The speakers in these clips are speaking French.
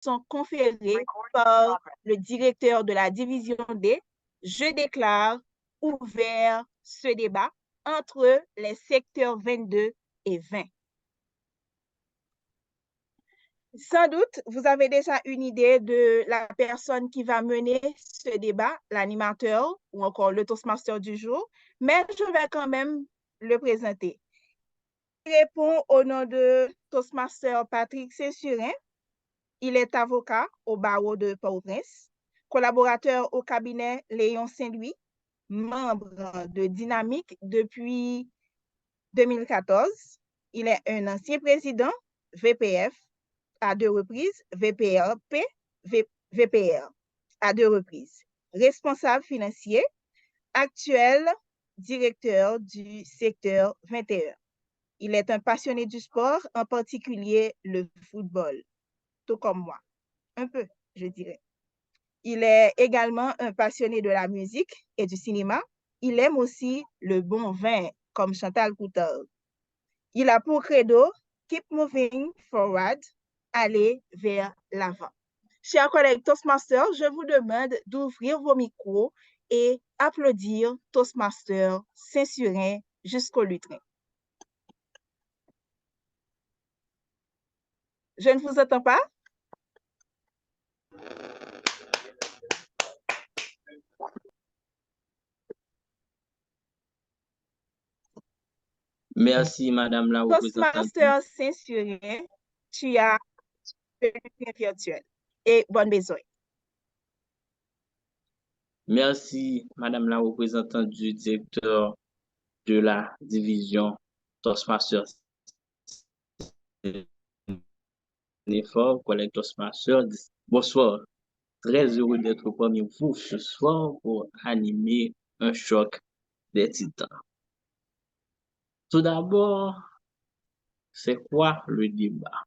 sont conférées par le directeur de la division D, je déclare ouvert ce débat entre les secteurs 22 et 20. Sans doute, vous avez déjà une idée de la personne qui va mener ce débat, l'animateur ou encore le Toastmaster du jour, mais je vais quand même le présenter. Il répond au nom de Toastmaster Patrick Saint-Surin. Il est avocat au barreau de Port-au-Prince, collaborateur au cabinet Léon Saint-Louis, membre de Dynamique depuis 2014. Il est un ancien président VPF à 2 reprises, VPRP, VPR à 2 reprises. Responsable financier, actuel directeur du secteur 21. Il est un passionné du sport, en particulier le football, tout comme moi. Un peu, je dirais. Il est également un passionné de la musique et du cinéma. Il aime aussi le bon vin, comme Chantal Coutal. Il a pour credo « Keep moving forward », aller vers l'avant. Chers collègues Toastmasters, je vous demande d'ouvrir vos micros et applaudir Toastmaster Saint-Surin jusqu'au lutrin. Je ne vous entends pas? Merci, Madame la représentante. Toastmaster Saint-Surin, tu as le lutrin virtuel et bonne besoin. Merci, Madame la représentante du directeur de la division Toastmaster. Collègue Toastmaster. Bonsoir. Très heureux d'être parmi vous ce soir pour animer un choc des titans. Tout d'abord, c'est quoi le débat?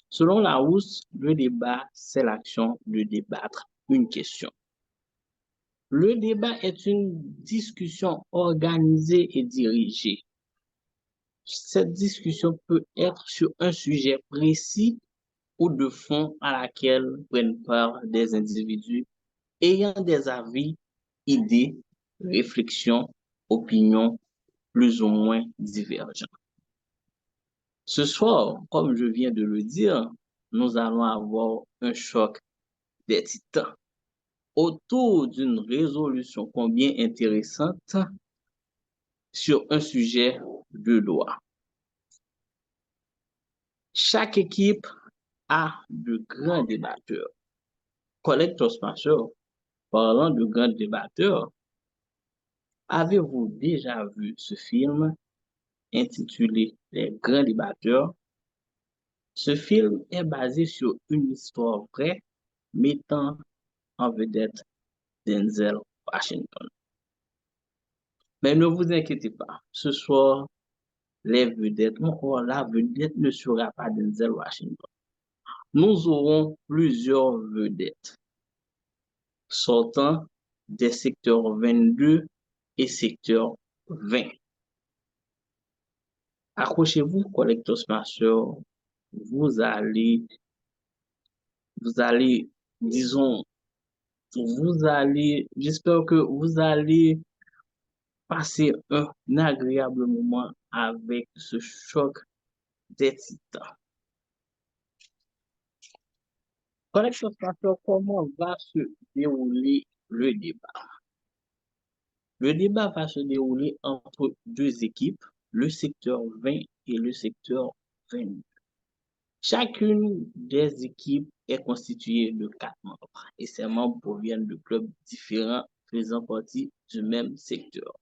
Selon Larousse, le débat, c'est l'action de débattre une question. Le débat est une discussion organisée et dirigée. Cette discussion peut être sur un sujet précis ou de fond à laquelle prennent part des individus ayant des avis, idées, réflexions, opinions plus ou moins divergents. Ce soir, comme je viens de le dire, nous allons avoir un choc des titans autour d'une résolution combien intéressante sur un sujet de loi. Chaque équipe a de grands débatteurs. Collègue Toastmaster, parlant de grands débatteurs, avez-vous déjà vu ce film intitulé Les grands débatteurs? Ce film est basé sur une histoire vraie mettant en vedette Denzel Washington. Mais ne vous inquiétez pas, ce soir, la vedette ne sera pas Denzel Washington. Nous aurons plusieurs vedettes sortant des secteurs 22 et secteur 20. Accrochez-vous, collègues Toastmasters, vous allez, j'espère que vous allez passer un agréable moment avec ce choc des titans. Collègues Toastmasters, comment va se dérouler le débat? Le débat va se dérouler entre deux équipes, le secteur 20 et le secteur 22. Chacune des équipes est constituée de 4 membres et ces membres proviennent de clubs différents faisant partie du même secteur.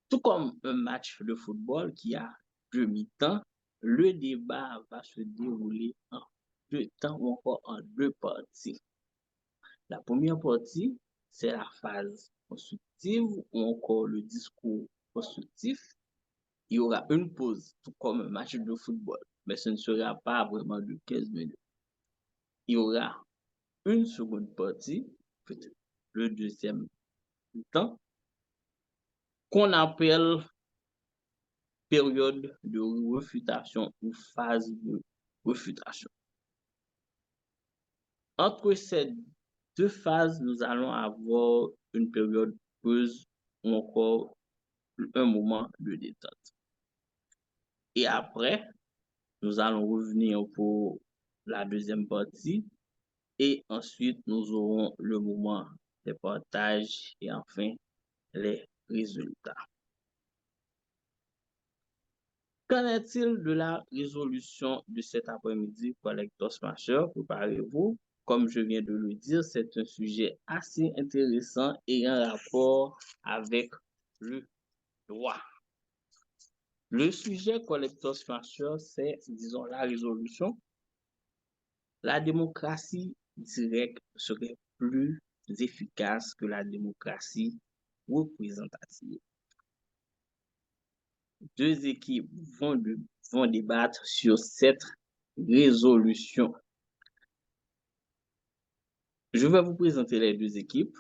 Tout comme un match de football qui a 2 mi-temps, le débat va se dérouler en 2 temps ou encore en 2 parties. La première partie, c'est la phase constructive ou encore le discours constructif. Il y aura une pause, tout comme un match de football, mais ce ne sera pas vraiment de 15 minutes. Il y aura une seconde partie, peut-être le deuxième temps, qu'on appelle période de refutation ou phase de refutation. Entre ces deux phases, nous allons avoir une période pause ou encore un moment de détente. Et après, nous allons revenir pour la deuxième partie et ensuite nous aurons le moment des partages et enfin les résultats. Qu'en est-il de la résolution de cet après-midi, collègues Toastmasters? Préparez-vous. Comme je viens de le dire, c'est un sujet assez intéressant et en rapport avec le droit. Le sujet, collègues Toastmasters, c'est, disons, la résolution. La démocratie directe serait plus efficace que la démocratie représentative. Deux équipes vont débattre sur cette résolution. Je vais vous présenter les deux équipes.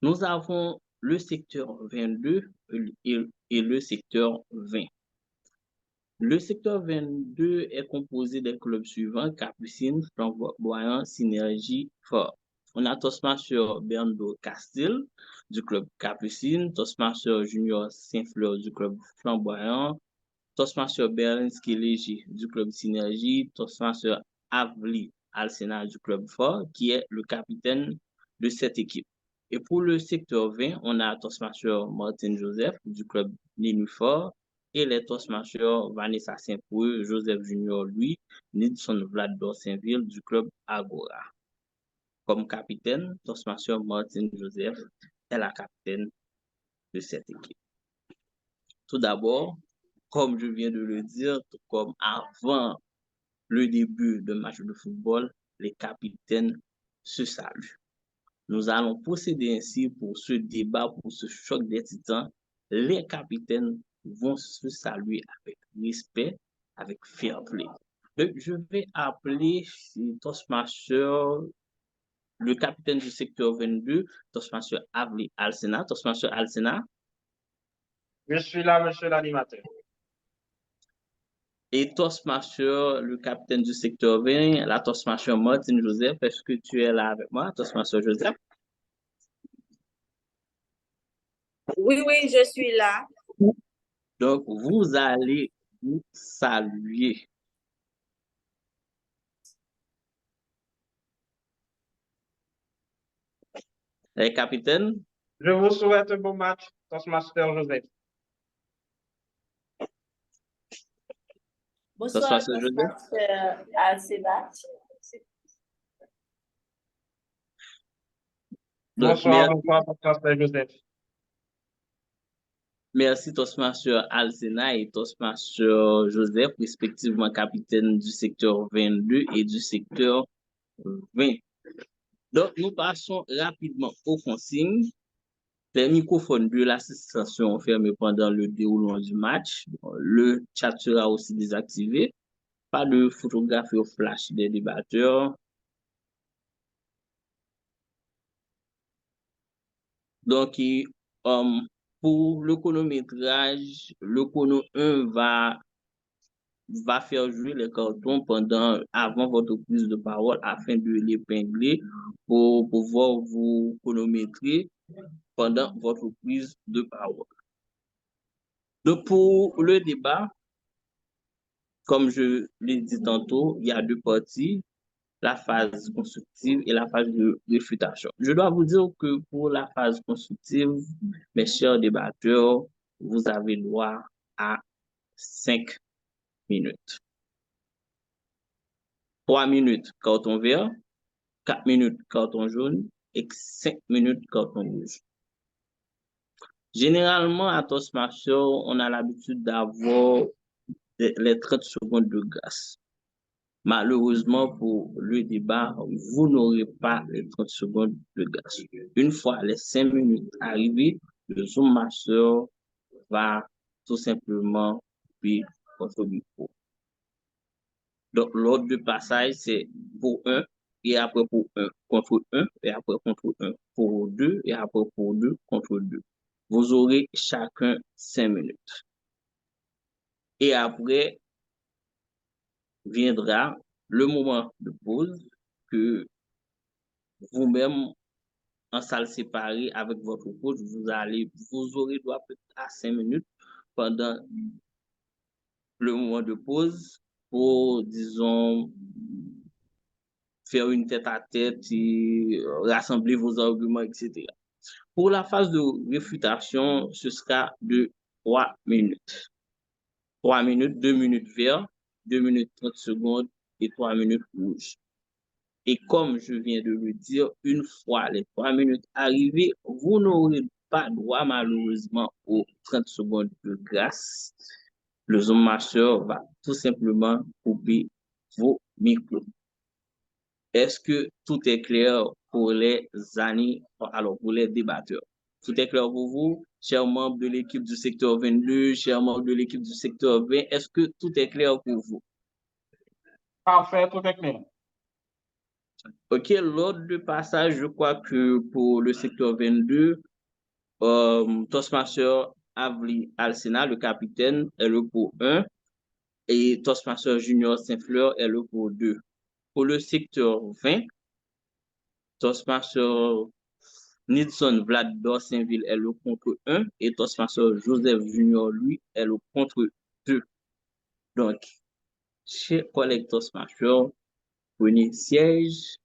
Nous avons le secteur 22 et le secteur 20. Le secteur 22 est composé des clubs suivants: Capucines, Flamboyant, Synergie, Fort. On a Toastmasters Bernardo Castille du club Capucines, Toastmasters Junior Saint-Fleur du club Flamboyant, Toastmasters Berlinski Léger du club Synergie, Toastmasters Avli Alcena du club Fort, qui est le capitaine de cette équipe. Et pour le secteur 20, on a Toastmasters Martin Joseph du club Nénuphor et les Toastmasters Vanessa Saint-Preux, Joseph Junior Louis, Nidson Vlador Saint-Ville du club Agora. Comme capitaine, Toastmaster Martin Joseph est la capitaine de cette équipe. Tout d'abord, comme je viens de le dire, tout comme avant le début de match de football, les capitaines se saluent. Nous allons procéder ainsi pour ce débat, pour ce choc des titans. Les capitaines vont se saluer avec respect, avec fair play. Donc, je vais appeler Toastmaster, le capitaine du secteur 22, Toastmaster Avli Alcena. Toastmaster Alcena. Je suis là, monsieur l'animateur. Et Toastmaster, le capitaine du secteur 20, la Toastmaster Martin Joseph, est-ce que tu es là avec moi, Toastmaster Joseph? Oui, oui, je suis là. Donc, vous allez vous saluer. Les capitaines? Je vous souhaite un bon match, Toastmaster Joseph. Bonsoir, Toastmaster Alcena. Bonsoir, Toastmaster Joseph. Merci Toastmaster Alcena et Toastmaster Joseph, respectivement capitaine du secteur 22 et du secteur 20. Donc, nous passons rapidement aux consignes. Les microphones de l'assistance seront fermés pendant le déroulement du match. Le chat sera aussi désactivé. Pas de photographie au flash des débatteurs. Donc, pour le chronométrage, le chrono 1 va faire jouer les cartons avant votre prise de parole afin de l'épingler pour pouvoir vous chronométrer pendant votre prise de parole. Donc, pour le débat, comme je l'ai dit tantôt, il y a deux parties, la phase constructive et la phase de réfutation. Je dois vous dire que pour la phase constructive, mes chers débatteurs, vous avez droit à 5 minutes. 3 minutes carton vert, 4 minutes carton jaune et 5 minutes carton rouge. Généralement, à Toastmaster, on a l'habitude d'avoir les 30 secondes de grâce. Malheureusement, pour le débat, vous n'aurez pas les 30 secondes de grâce. Une fois les 5 minutes arrivées, le Zoom Master va tout simplement couper votre micro. Donc, l'ordre de passage, c'est pour 1, et après pour 1 contre 1, et après contre 1 pour 2, et après pour 2 contre 2. Vous aurez chacun 5 minutes. Et après, viendra le moment de pause que vous-même en salle séparée avec votre coach, vous aurez droit à 5 minutes pendant le moment de pause pour, disons, faire une tête-à-tête et rassembler vos arguments, etc. Pour la phase de réfutation, ce sera de 3 minutes. 3 minutes, 2 minutes vert, 2 minutes 30 secondes et 3 minutes rouge. Et comme je viens de le dire, une fois les 3 minutes arrivées, vous n'aurez pas droit malheureusement aux 30 secondes de grâce. Le Zoom Master va tout simplement couper vos micros. Est-ce que tout est clair pour les pour les débatteurs? Tout est clair pour vous, chers membres de l'équipe du secteur 22, chers membres de l'équipe du secteur 20, est-ce que tout est clair pour vous? Parfait, tout est clair. Ok, l'ordre de passage, je crois que pour le secteur 22, Toastmaster Avli Alsena, le capitaine, est le pour 1 et Toastmaster Junior Saint-Fleur est le pour 2. Pour le secteur 20, Toastmaster Nidson Vlad Dorsainville est le contre 1 et Toastmaster Joseph Junior, lui, est le contre 2. Donc, chers collègues Toastmaster, prenez siège,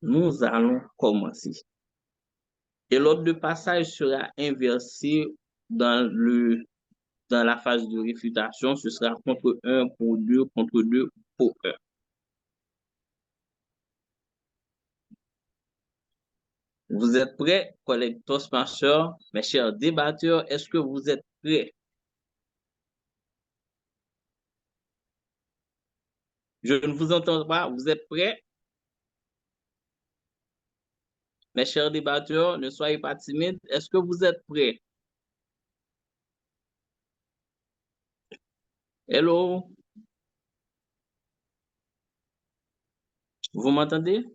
nous allons commencer. Et l'ordre de passage sera inversé dans la phase de réfutation. Ce sera contre 1 pour 2, contre 2 pour 1. Vous êtes prêts, collègues Toastmasters, mes chers débatteurs, est-ce que vous êtes prêts? Je ne vous entends pas, vous êtes prêts? Mes chers débatteurs, ne soyez pas timides, est-ce que vous êtes prêts? Hello? Vous m'entendez?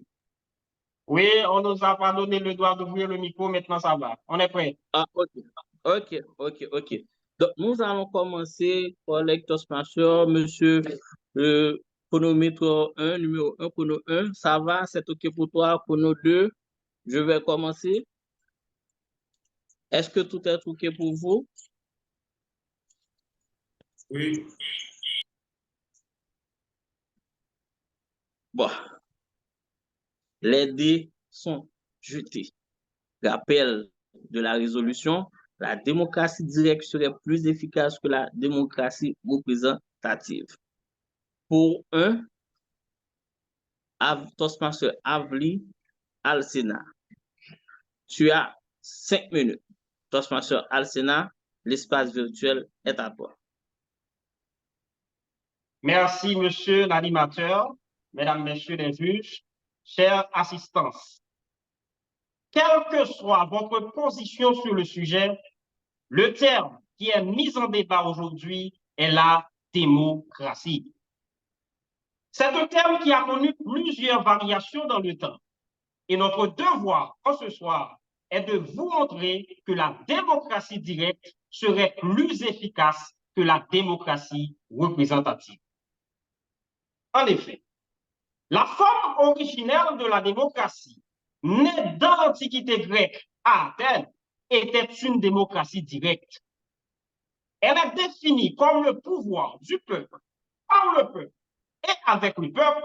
Oui, on nous a pas donné le droit d'ouvrir le micro, maintenant ça va. On est prêt. Ah, ok. Donc, nous allons commencer, collègue Toastmaster, monsieur chronomètre 1, numéro 1, chrono 1. Ça va, c'est ok pour toi, chrono 2. Je vais commencer. Est-ce que tout est ok pour vous? Oui. Bon, les dés sont jetés. Rappel de la résolution, la démocratie directe serait plus efficace que la démocratie représentative. Pour un, Toastmaster Avli Alsena. Tu as 5 minutes. Toastmaster Alsena, l'espace virtuel est à toi. Merci, monsieur l'animateur, mesdames, messieurs les juges, chers assistants. Quelle que soit votre position sur le sujet, le terme qui est mis en débat aujourd'hui est la démocratie. C'est un terme qui a connu plusieurs variations dans le temps. Et notre devoir en ce soir est de vous montrer que la démocratie directe serait plus efficace que la démocratie représentative. En effet, la forme originelle de la démocratie, née dans l'Antiquité grecque à Athènes, était une démocratie directe. Elle est définie comme le pouvoir du peuple, par le peuple et avec le peuple,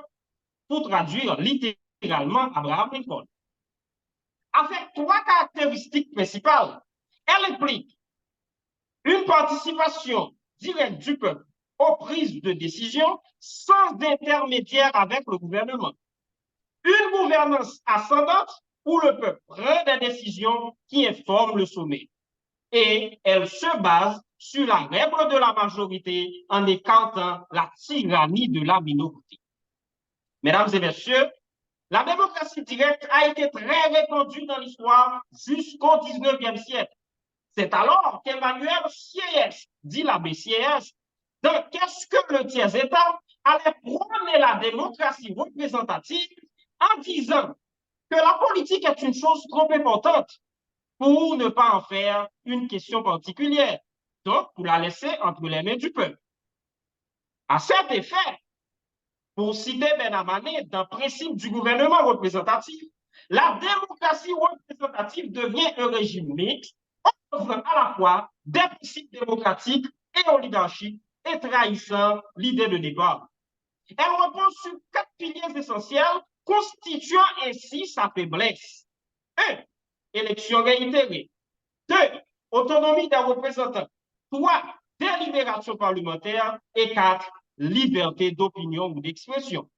pour traduire littéralement Abraham Lincoln. Avec 3 caractéristiques principales. Elle implique une participation directe du peuple aux prises de décision sans intermédiaire avec le gouvernement. Une gouvernance ascendante où le peuple prend des décisions qui informent le sommet. Et elle se base sur la règle de la majorité en écartant la tyrannie de la minorité. Mesdames et messieurs, la démocratie directe a été très répandue dans l'histoire jusqu'au 19e siècle. C'est alors qu'Emmanuel Sieyès, dit l'abbé Sieyès, dans Qu'est-ce que le tiers-État, allait prôner la démocratie représentative en disant que la politique est une chose trop importante pour ne pas en faire une question particulière, donc pour la laisser entre les mains du peuple. À cet effet, pour citer Benamané dans le principe du gouvernement représentatif, la démocratie représentative devient un régime mixte, opposant à la fois des principes démocratiques et oligarchiques et trahissant l'idée de départ. Elle repose sur 4 piliers essentiels, constituant ainsi sa faiblesse. 1. Élection réitérée. 2. Autonomie des représentants. 3. Délibération parlementaire. Et 4. Liberté d'opinion ou d'expression.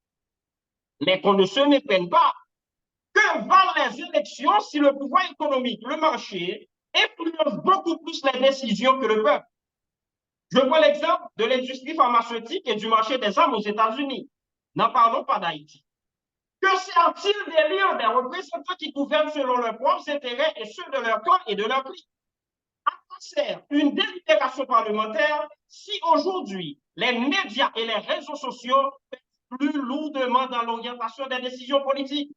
Mais qu'on ne se méprenne pas. Que valent les élections si le pouvoir économique, le marché, influence beaucoup plus les décisions que le peuple? Je prends l'exemple de l'industrie pharmaceutique et du marché des armes aux États-Unis. N'en parlons pas d'Haïti. Que sert-il d'élire des représentants qui gouvernent selon leurs propres intérêts et ceux de leur camp et de leur clique? À quoi sert une délibération parlementaire si aujourd'hui les médias et les réseaux sociaux pèsent plus lourdement dans l'orientation des décisions politiques?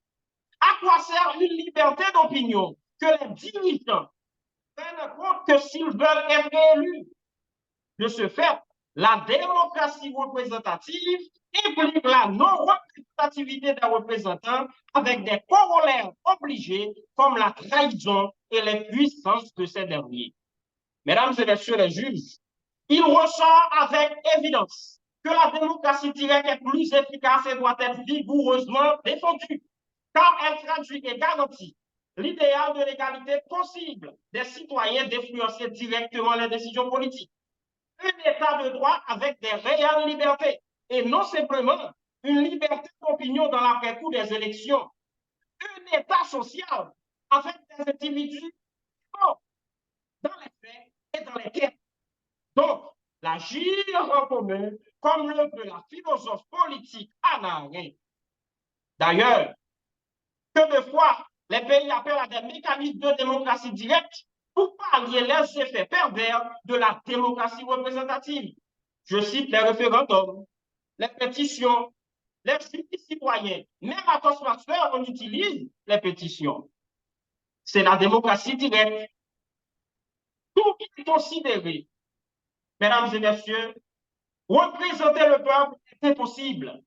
À quoi sert une liberté d'opinion que les dirigeants prennent compte que s'ils veulent être élus? De ce fait, la démocratie représentative implique la non-représentativité des représentants avec des corollaires obligés comme la trahison et les puissances de ces derniers. Mesdames et messieurs les juges, il ressort avec évidence que la démocratie directe est plus efficace et doit être vigoureusement défendue, car elle traduit et garantit l'idéal de l'égalité possible des citoyens d'influencer directement les décisions politiques. Un état de droit avec des réelles libertés et non simplement une liberté d'opinion dans l'après-coup des élections. Un état social avec des individus forts dans les faits et dans les quêtes. Donc, l'agir en commun comme le veut la philosophe politique Hannah Arendt. D'ailleurs, que de fois les pays appellent à des mécanismes de démocratie directe pour pallier les effets pervers de la démocratie représentative. Je cite les référendums, les pétitions, les justices citoyens. Même à Toastmasters, on utilise les pétitions. C'est la démocratie directe. Tout est considéré. Mesdames et messieurs, représenter le peuple est impossible.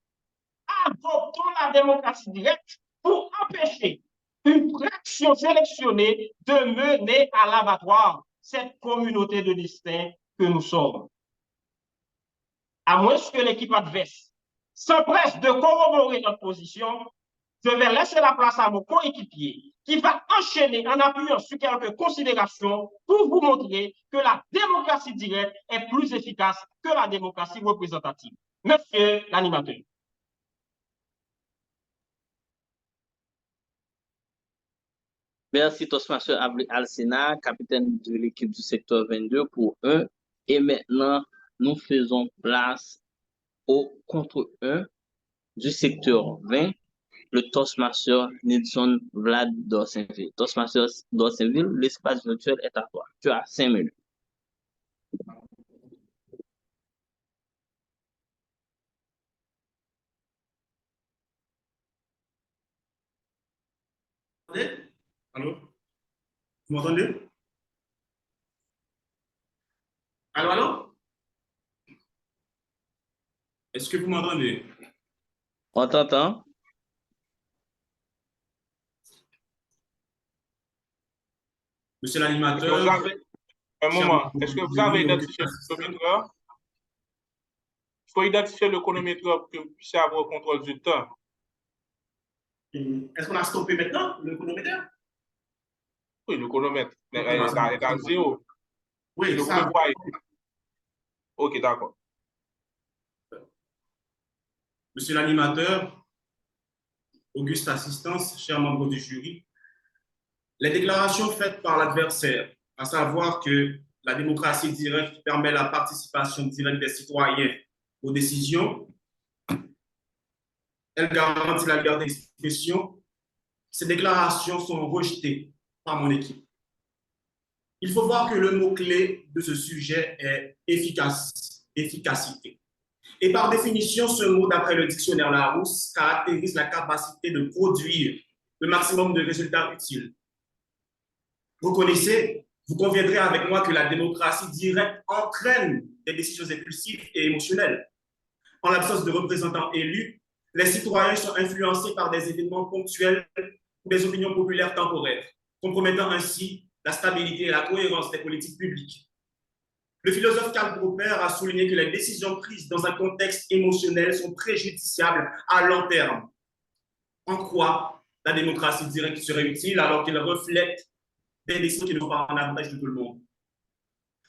Adoptons la démocratie directe pour empêcher une fraction sélectionnée de mener à l'abattoir cette communauté de destin que nous sommes. À moins que l'équipe adverse s'empresse de corroborer notre position, je vais laisser la place à mon coéquipier qui va enchaîner en appuyant sur quelques considérations pour vous montrer que la démocratie directe est plus efficace que la démocratie représentative. Monsieur l'animateur. Merci, Toastmaster Alcina, capitaine de l'équipe du secteur 22 pour 1. Et maintenant, nous faisons place au contre 1 du secteur 20, le Toastmaster Nilson Vlad Dorsainville. Toastmaster Dorsainville, l'espace virtuel est à toi. Tu as 5 minutes. Allô? Vous m'entendez? Allô, allô? Est-ce que vous m'entendez? On t'entend? Monsieur l'animateur. Un moment, est-ce que vous avez identifié le chronomètre? Il faut identifier le chronomètre pour que vous puissiez avoir le contrôle du temps. Est-ce qu'on a stoppé maintenant le chronomètre? Oui, le chronomètre est à 0. Oui, le ça. voyez. Ok, d'accord. Monsieur l'animateur, auguste assistance, chers membres du jury, les déclarations faites par l'adversaire, à savoir que la démocratie directe permet la participation directe des citoyens aux décisions, elle garantit la liberté d'expression, ces déclarations sont rejetées par mon équipe. Il faut voir que le mot-clé de ce sujet est efficacité. Et par définition, ce mot, d'après le dictionnaire Larousse, caractérise la capacité de produire le maximum de résultats utiles. Vous connaissez, vous conviendrez avec moi que la démocratie directe entraîne des décisions impulsives et émotionnelles. En l'absence de représentants élus, les citoyens sont influencés par des événements ponctuels ou des opinions populaires temporaires, compromettant ainsi la stabilité et la cohérence des politiques publiques. Le philosophe Karl Popper a souligné que les décisions prises dans un contexte émotionnel sont préjudiciables à long terme. En quoi la démocratie directe serait utile alors qu'elle reflète des décisions qui ne vont pas en avantage de tout le monde?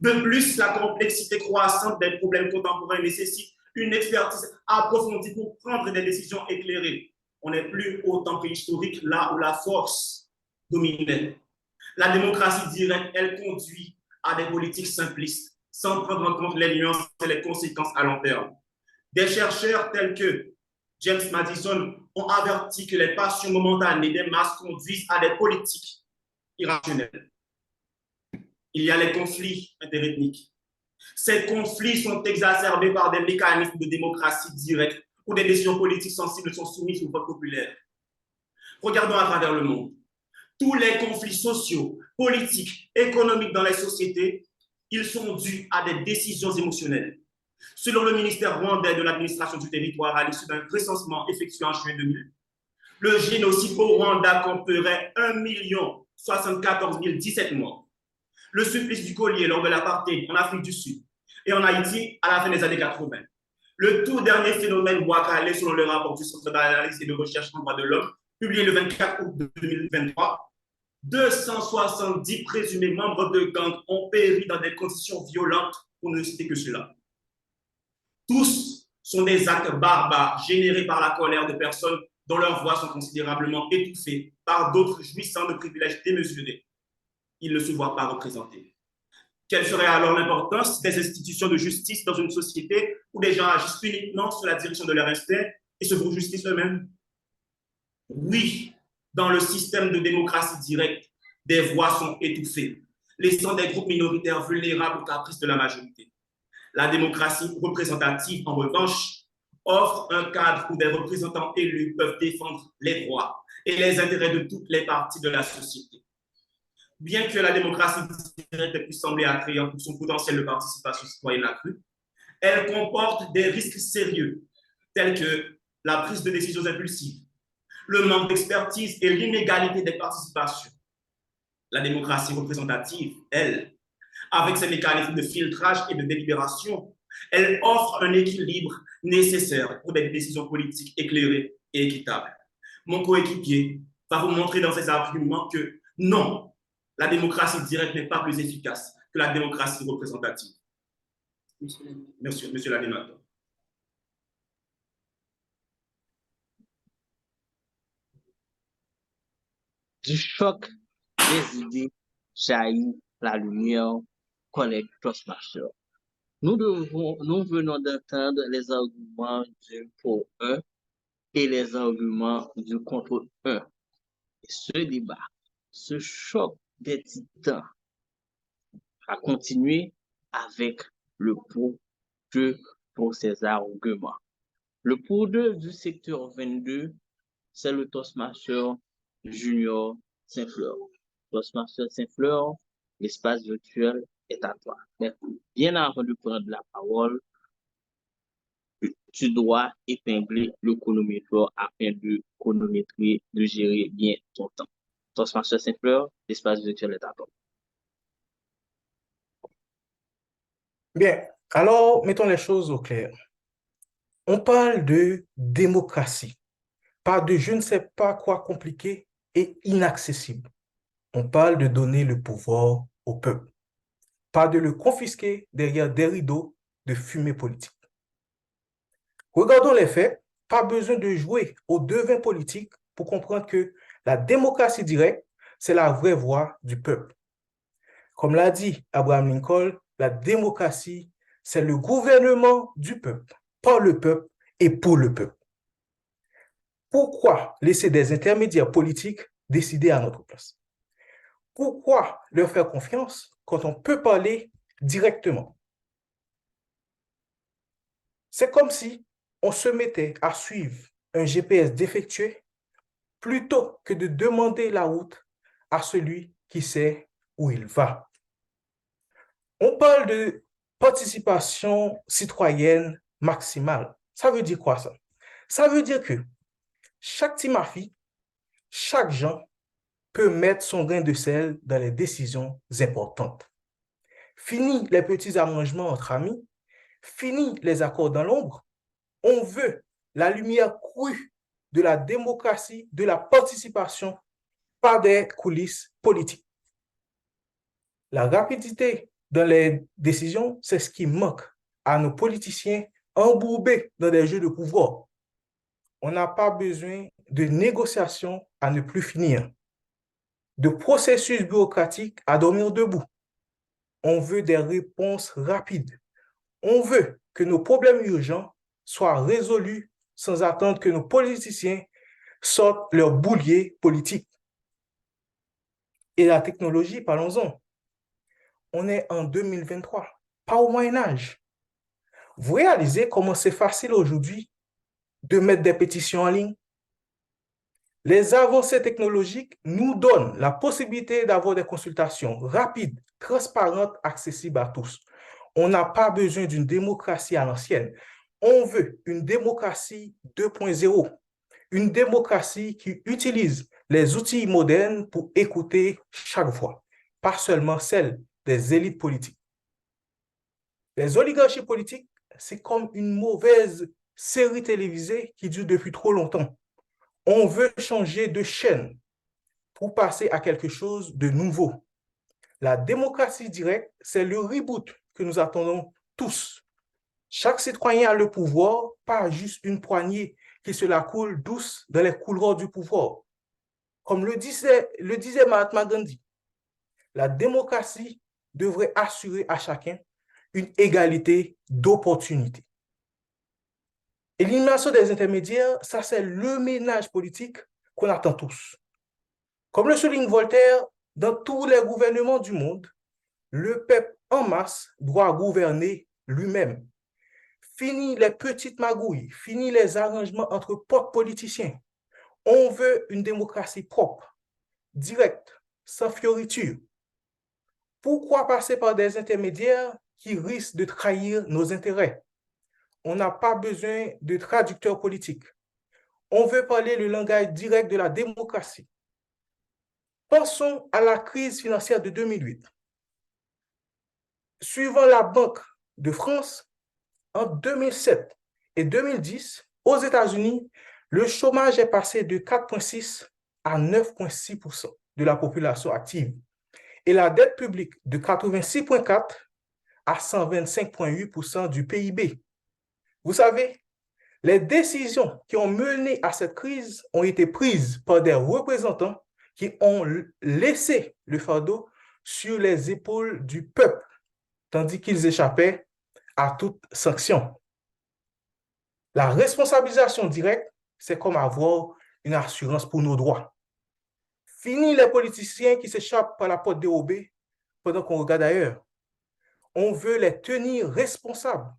De plus, la complexité croissante des problèmes contemporains nécessite une expertise approfondie pour prendre des décisions éclairées. On n'est plus au temps préhistorique, là où la force dominait. La démocratie directe, elle conduit à des politiques simplistes, sans prendre en compte les nuances et les conséquences à long terme. Des chercheurs tels que James Madison ont averti que les passions momentanées des masses conduisent à des politiques irrationnelles. Il y a les conflits interethniques. Ces conflits sont exacerbés par des mécanismes de démocratie directe où des décisions politiques sensibles sont soumises au vote populaire. Regardons à travers le monde. Tous les conflits sociaux, politiques, économiques dans les sociétés, ils sont dus à des décisions émotionnelles. Selon le ministère rwandais de l'administration du territoire, à l'issue d'un recensement effectué en juin 2000, le génocide au Rwanda compterait 1 074 017 morts. Le supplice du collier lors de l'apartheid en Afrique du Sud et en Haïti à la fin des années 80. Le tout dernier phénomène Wakale, selon le rapport du Centre d'analyse et de recherche en droits de l'homme, publié le 24 août 2023, 270 présumés membres de gangs ont péri dans des conditions violentes, pour ne citer que cela. Tous sont des actes barbares générés par la colère de personnes dont leurs voix sont considérablement étouffées par d'autres jouissant de privilèges démesurés. Ils ne se voient pas représentés. Quelle serait alors l'importance des institutions de justice dans une société où des gens agissent uniquement sous la direction de leur instinct et se font justice eux-mêmes? Oui, dans le système de démocratie directe, des voix sont étouffées, laissant des groupes minoritaires vulnérables aux caprices de la majorité. La démocratie représentative, en revanche, offre un cadre où des représentants élus peuvent défendre les droits et les intérêts de toutes les parties de la société. Bien que la démocratie directe puisse sembler attrayante pour son potentiel de participation citoyenne accrue, elle comporte des risques sérieux, tels que la prise de décisions impulsives, le manque d'expertise et l'inégalité des participations. La démocratie représentative, elle, avec ses mécanismes de filtrage et de délibération, elle offre un équilibre nécessaire pour des décisions politiques éclairées et équitables. Mon coéquipier va vous montrer dans ses arguments que non, la démocratie directe n'est pas plus efficace que la démocratie représentative. Monsieur l'animateur. Du choc des idées jaillit la lumière, collègue Toastmaster. Nous venons d'entendre les arguments du pour un et les arguments du contre un. Et ce débat, ce choc des titans a continué avec le pour 2 pour ces arguments. Le pour 2 du secteur 22, c'est le Toastmaster Junior Saint-Fleur. Toastmaster Saint-Fleur, l'espace virtuel est à toi. Mais bien avant de prendre la parole, tu dois épingler le chronomètre afin de chronométrer, de gérer bien ton temps. Toastmaster Saint-Fleur, l'espace virtuel est à toi. Bien, alors mettons les choses au clair. On parle de démocratie, pas de je ne sais pas quoi compliqué et inaccessible. On parle de donner le pouvoir au peuple, pas de le confisquer derrière des rideaux de fumée politique. Regardons les faits, pas besoin de jouer au devin politique pour comprendre que la démocratie directe, c'est la vraie voix du peuple. Comme l'a dit Abraham Lincoln, la démocratie, c'est le gouvernement du peuple, par le peuple et pour le peuple. Pourquoi laisser des intermédiaires politiques décider à notre place? Pourquoi leur faire confiance quand on peut parler directement? C'est comme si on se mettait à suivre un GPS défectueux plutôt que de demander la route à celui qui sait où il va. On parle de participation citoyenne maximale. Ça veut dire quoi ça? Ça veut dire que chaque Timafi, chaque Jean, peut mettre son grain de sel dans les décisions importantes. Fini les petits arrangements entre amis, fini les accords dans l'ombre. On veut la lumière crue de la démocratie, de la participation par des coulisses politiques. La rapidité dans les décisions, c'est ce qui manque à nos politiciens embourbés dans des jeux de pouvoir. On n'a pas besoin de négociations à ne plus finir, de processus bureaucratiques à dormir debout. On veut des réponses rapides. On veut que nos problèmes urgents soient résolus sans attendre que nos politiciens sortent leur boulier politique. Et la technologie, parlons-en. On est en 2023, pas au Moyen-Âge. Vous réalisez comment c'est facile aujourd'hui de mettre des pétitions en ligne? Les avancées technologiques nous donnent la possibilité d'avoir des consultations rapides, transparentes, accessibles à tous. On n'a pas besoin d'une démocratie à l'ancienne. On veut une démocratie 2.0, une démocratie qui utilise les outils modernes pour écouter chaque voix, pas seulement celle des élites politiques. Les oligarchies politiques, c'est comme une mauvaise série télévisée qui dure depuis trop longtemps. On veut changer de chaîne pour passer à quelque chose de nouveau. La démocratie directe, c'est le reboot que nous attendons tous. Chaque citoyen a le pouvoir, pas juste une poignée qui se la coule douce dans les couloirs du pouvoir. Comme le disait Mahatma Gandhi, la démocratie devrait assurer à chacun une égalité d'opportunités. L'élimination des intermédiaires, ça c'est le ménage politique qu'on attend tous. Comme le souligne Voltaire, dans tous les gouvernements du monde, le peuple en masse doit gouverner lui-même. Fini les petites magouilles, fini les arrangements entre potes politiciens. On veut une démocratie propre, directe, sans fioriture. Pourquoi passer par des intermédiaires qui risquent de trahir nos intérêts? On n'a pas besoin de traducteurs politiques. On veut parler le langage direct de la démocratie. Pensons à la crise financière de 2008. Suivant la Banque de France, en 2007 et 2010, aux États-Unis, le chômage est passé de 4,6 à 9,6% de la population active et la dette publique de 86,4 à 125,8% du PIB. Vous savez, les décisions qui ont mené à cette crise ont été prises par des représentants qui ont laissé le fardeau sur les épaules du peuple, tandis qu'ils échappaient à toute sanction. La responsabilisation directe, c'est comme avoir une assurance pour nos droits. Fini les politiciens qui s'échappent par la porte dérobée pendant qu'on regarde ailleurs. On veut les tenir responsables.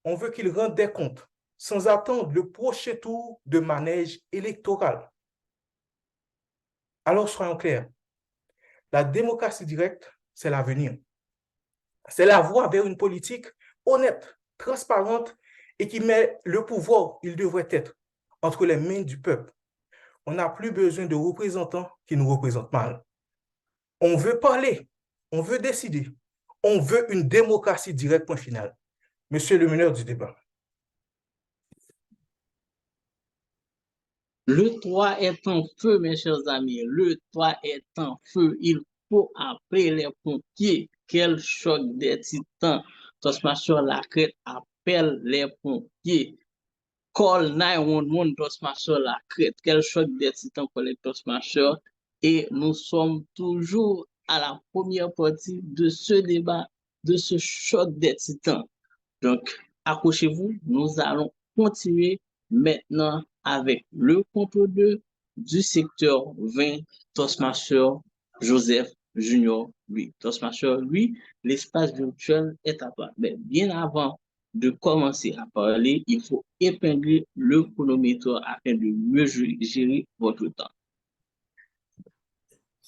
On veut qu'ils rendent des comptes sans attendre le prochain tour de manège électoral. Alors, soyons clairs, la démocratie directe, c'est l'avenir. C'est la voie vers une politique honnête, transparente et qui met le pouvoir, il devrait être, entre les mains du peuple. On n'a plus besoin de représentants qui nous représentent mal. On veut parler, on veut décider, on veut une démocratie directe, point final. Monsieur le meneur du débat. Le toit est en feu, mes chers amis. Le toit est en feu. Il faut appeler les pompiers. Quel choc des titans. Toastmaster Lacrette appelle les pompiers. Call 911, Toastmaster Lacrette. Quel choc des titans pour les Toastmasters. Et nous sommes toujours à la première partie de ce débat, de ce choc des titans. Donc, accrochez-vous, nous allons continuer maintenant avec le contrôle 2 du secteur 20, Toastmaster Joseph Junior, lui. Toastmaster, lui, l'espace virtuel est à part. Mais bien avant de commencer à parler, il faut épingler le chronomètre afin de mieux gérer votre temps.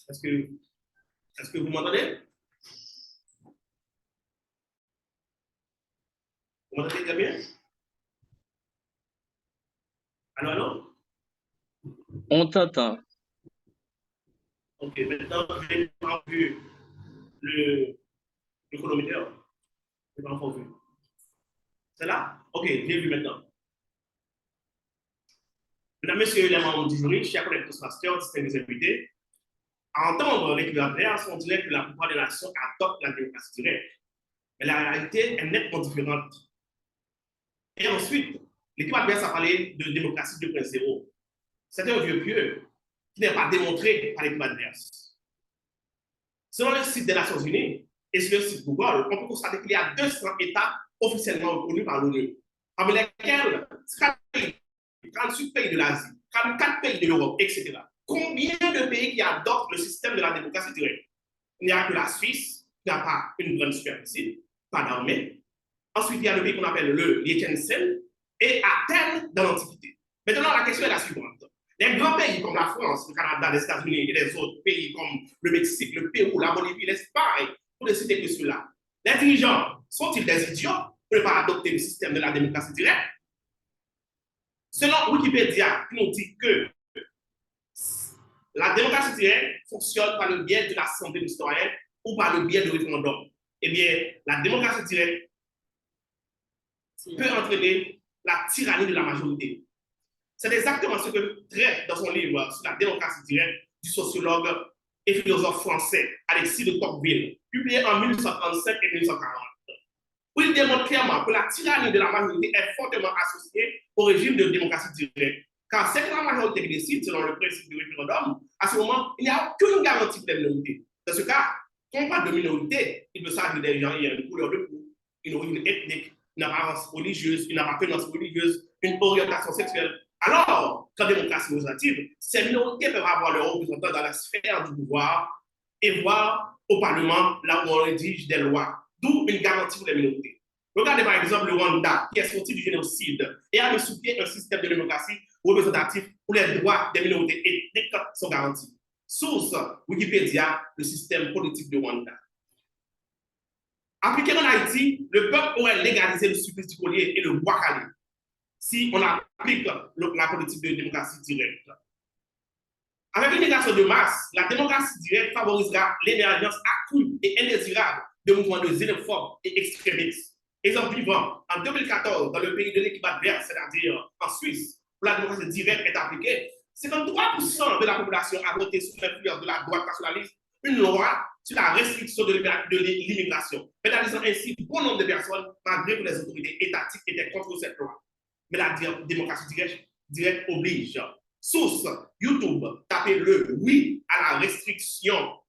Est-ce que vous m'entendez? Vous m'entendez très bien? Allô, allô? On t'entend. Ok, maintenant, je vais avoir vu le chronomètre. Je n'ai pas encore vu. C'est là? Ok, j'ai vu maintenant. Mesdames, Messieurs les membres du jury, chers collègues Toastmasters, distingués invités, à entendre l'équipe adverse, on dirait que la plupart des nations adoptent la démocratie directe. Mais la réalité est nettement différente. Et ensuite, l'équipe adverse a parlé de démocratie 2.0. C'est un vieux pieux qui n'est pas démontré par l'équipe adverse. Selon le site des Nations Unies et sur le site Google, on peut constater qu'il y a 200 États officiellement reconnus par l'ONU, parmi lesquels 38 pays de l'Asie, 44 pays de l'Europe, etc. Combien de pays qui adoptent le système de la démocratie directe? Il n'y a que la Suisse, qui n'a pas une grande superficie, pas d'armée. Ensuite, il y a le pays qu'on appelle le Liechtenstein et Athènes dans l'Antiquité. Maintenant, la question est la suivante. Les grands pays comme la France, le Canada, les États-Unis et les autres pays comme le Mexique, le Pérou, la Bolivie, l'Espagne, pour ne citer que ceux-là, les dirigeants sont-ils des idiots pour ne pas adopter le système de la démocratie directe? Selon Wikipédia, qui nous dit que la démocratie directe fonctionne par le biais de l'Assemblée des citoyens ou par le biais de référendum. Eh bien, la démocratie directe peut entraîner la tyrannie de la majorité. C'est exactement ce que traite dans son livre sur la démocratie directe du sociologue et philosophe français Alexis de Tocqueville, publié en 1937 et 1940, où il démontre clairement que la tyrannie de la majorité est fortement associée au régime de démocratie directe. Car c'est la majorité qui décide selon le principe du référendum, à ce moment, il n'y a aucune garantie de minorité. Dans ce cas, quand on parle de minorité, il peut s'agir des gens qui ont une couleur de peau, une origine ethnique, une apparence religieuse, une appartenance religieuse, une orientation sexuelle. Alors, qu'en démocratie relative, ces minorités peuvent avoir leurs représentants dans la sphère du pouvoir et voir au Parlement là où on rédige des lois, d'où une garantie pour les minorités. Regardez par exemple le Rwanda, qui est sorti du génocide et a mis sous pied un système de démocratie représentatif où les droits des minorités ethniques sont garantis. Source Wikipédia, le système politique de Rwanda. Appliqué en Haïti, le peuple aurait légalisé le supplice du collier et le bois calé si on applique la politique de démocratie directe. Avec l'immigration de masse, la démocratie directe favorisera l'émergence accrue et indésirable de mouvements de xénophobes et extrémistes. Exemple vivant, en 2014, dans le pays de l'équipe adverse, c'est-à-dire en Suisse, où la démocratie directe est appliquée, 53% de la population a voté sous l'influence de la droite nationaliste une loi sur la restriction de l'immigration, pénalisant ainsi bon nombre de personnes malgré que les autorités étatiques étaient contre cette loi. Mais la démocratie directe oblige. Source, YouTube, tapez le oui à la restriction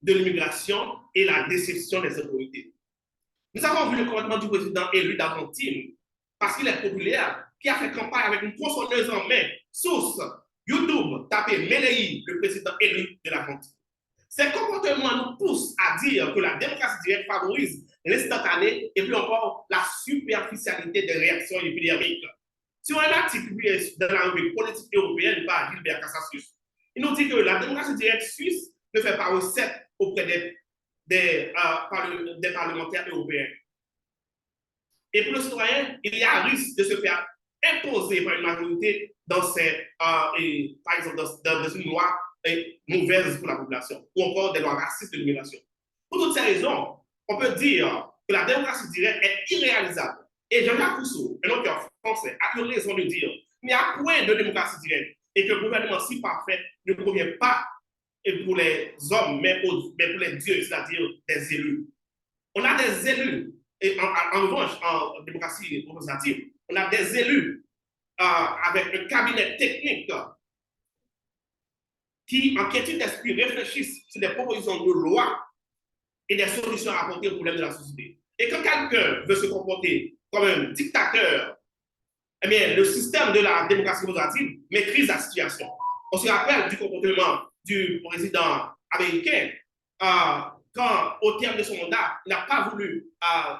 de l'immigration et la déception des autorités. Nous avons vu le comportement du président élu d'Argentine, parce qu'il est populaire, qui a fait campagne avec une tronçonneuse en main. Source, YouTube, tapez Milei, le président élu de l'Argentine. Ces comportements nous poussent à dire que la démocratie directe favorise l'instantané et plus encore la superficialité des réactions épidermiques. Sur un article publié dans la revue politique européenne par Gilbert Cassasius, il nous dit que la démocratie directe suisse ne fait pas recette auprès des parlementaires européens. Et pour le citoyen, il y a un risque de se faire imposer par une majorité dans par exemple dans une loi mauvaise pour la population, ou encore des lois racistes de l'immigration. Pour toutes ces raisons, on peut dire que la démocratie directe est irréalisable. Et Jean-Jacques Rousseau, un auteur français, a eu raison de dire qu'il n'y a point de démocratie directe et que le gouvernement si parfait ne provient pas pour les hommes, mais pour les dieux, c'est-à-dire des élus. On a des élus, et en revanche, en démocratie représentative, on a des élus avec un cabinet technique qui, en quiétude d'esprit, réfléchissent sur des propositions de loi et des solutions à apporter aux problèmes de la société. Et quand quelqu'un veut se comporter comme un dictateur, eh bien, le système de la démocratie représentative maîtrise la situation. On se rappelle du comportement du président américain quand, au terme de son mandat, il n'a pas voulu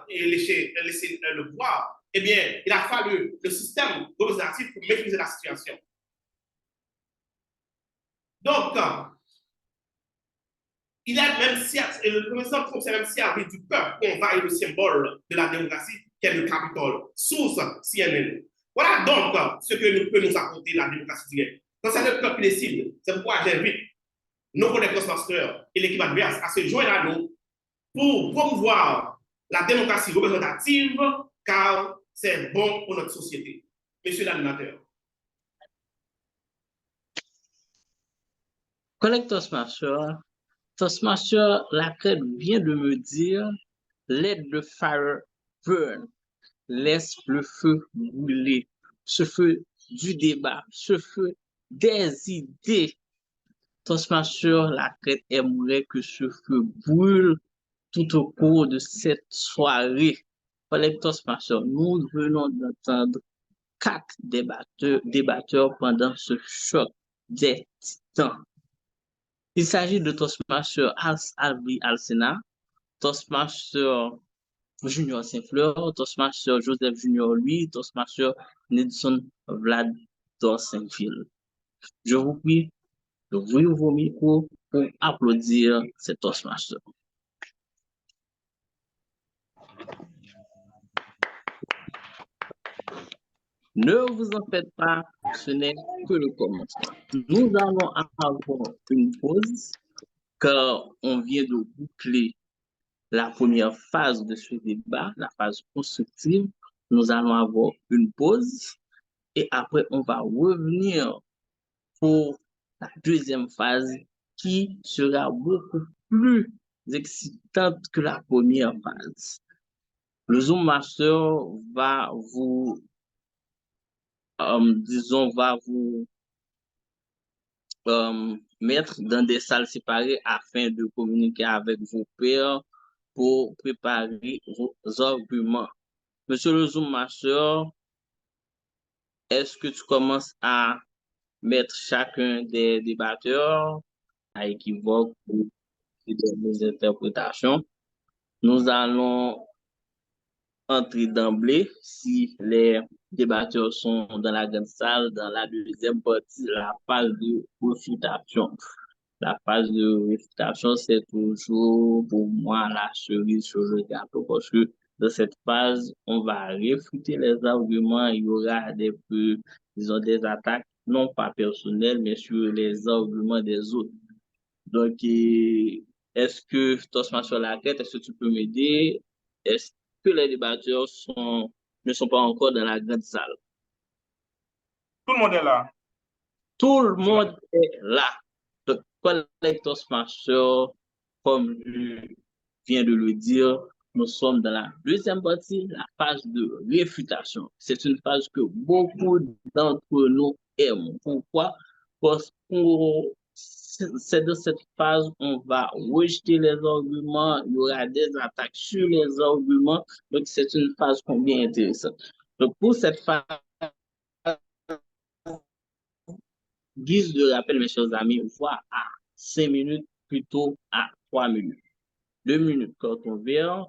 laisser le pouvoir. Eh bien, il a fallu le système représentatif pour maîtriser la situation. Donc, il a même le président Trump s'est même servi du peuple pour envahir le symbole de la démocratie, qui est le Capitole. Source CNN. Voilà donc ce que peut nous apporter la démocratie directe. Quand c'est le peuple qui décide, c'est pourquoi j'invite nos collègues Toastmasters et l'équipe adverse à se joindre à nous pour promouvoir la démocratie représentative, car c'est bon pour notre société. Monsieur l'animateur. Collègue Toastmaster, la crête vient de me dire, let the fire burn, laisse le feu brûler, ce feu du débat, ce feu des idées. Toastmaster, la crête aimerait que ce feu brûle tout au cours de cette soirée. Collègue Toastmaster, nous venons d'entendre 4 débatteurs pendant ce choc des titans. Il s'agit de Toastmaster Albi Alsena, Toastmaster Junior Saint-Fleur, Toastmaster Joseph Junior Louis, Toastmaster Nelson Vlad Dorsainville. Je vous prie d'ouvrir vos micros pour applaudir ces Toastmasters. Ne vous en faites pas, ce n'est que le commencement. Nous allons avoir une pause car on vient de boucler la première phase de ce débat, la phase constructive. Nous allons avoir une pause et après on va revenir pour la deuxième phase qui sera beaucoup plus excitante que la première phase. Le Zoom Master va vous mettre dans des salles séparées afin de communiquer avec vos pairs pour préparer vos arguments. Monsieur le Zoom Master, est-ce que tu commences à mettre chacun des débatteurs à équivoque pour des interprétations? Nous allons entrer d'emblée si les débatteurs sont dans la grande salle, dans la deuxième partie, la phase de réfutation. La phase de réfutation, c'est toujours pour moi la cerise sur le gâteau parce que dans cette phase, on va réfuter les arguments, il y aura disons, des attaques, non pas personnelles, mais sur les arguments des autres. Donc, est-ce que Toastmaster Laquette, est-ce que tu peux m'aider? Est-ce que les débatteurs ne sont pas encore dans la grande salle? Tout le monde est là. Tout le monde est là. Donc, collègue Toastmaster, comme je viens de le dire, nous sommes dans la deuxième partie, la phase de réfutation. C'est une phase que beaucoup d'entre nous aiment. Pourquoi? Parce que c'est dans cette phase on va rejeter les arguments, il y aura des attaques sur les arguments, donc c'est une phase combien intéressante. Donc pour cette phase, guise de rappel, mes chers amis, voire à 5 minutes plutôt à 3 minutes. 2 minutes carton vert,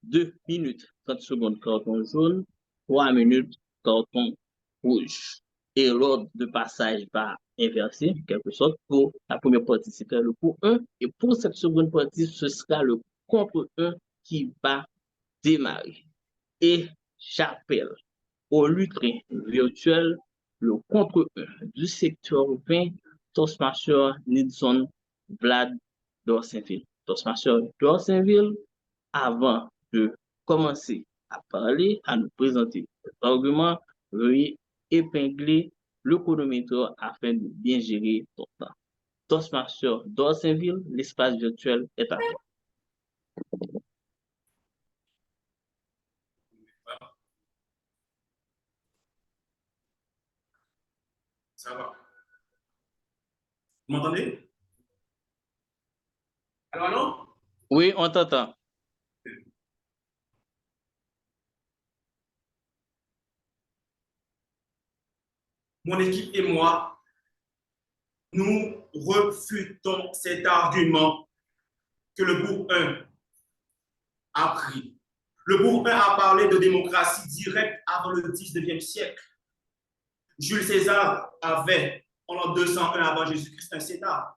2 minutes 30 secondes carton jaune, 3 minutes carton rouge. Et l'ordre de passage va inverser, en quelque sorte, pour la première partie, c'était le coup 1, et pour cette seconde partie, ce sera le contre 1 qui va démarrer. Et j'appelle au lutrin virtuel le contre 1 du secteur 20, Toastmaster Nelson Vlad Dorsainville. Toastmaster Dorsainville, avant de commencer à parler, à nous présenter l'argument, veuillez épingler le chronomètre afin de bien gérer ton temps. Toastmaster Dorsainville, l'espace virtuel est à toi. Ça va. Vous m'entendez? Allô? Oui, on t'entend. Mon équipe et moi, nous refutons cet argument que le Bourg-1 a pris. Le Bourg-1 a parlé de démocratie directe avant le 19e siècle. Jules César avait, en l'an 201 avant Jésus-Christ, un Sénat.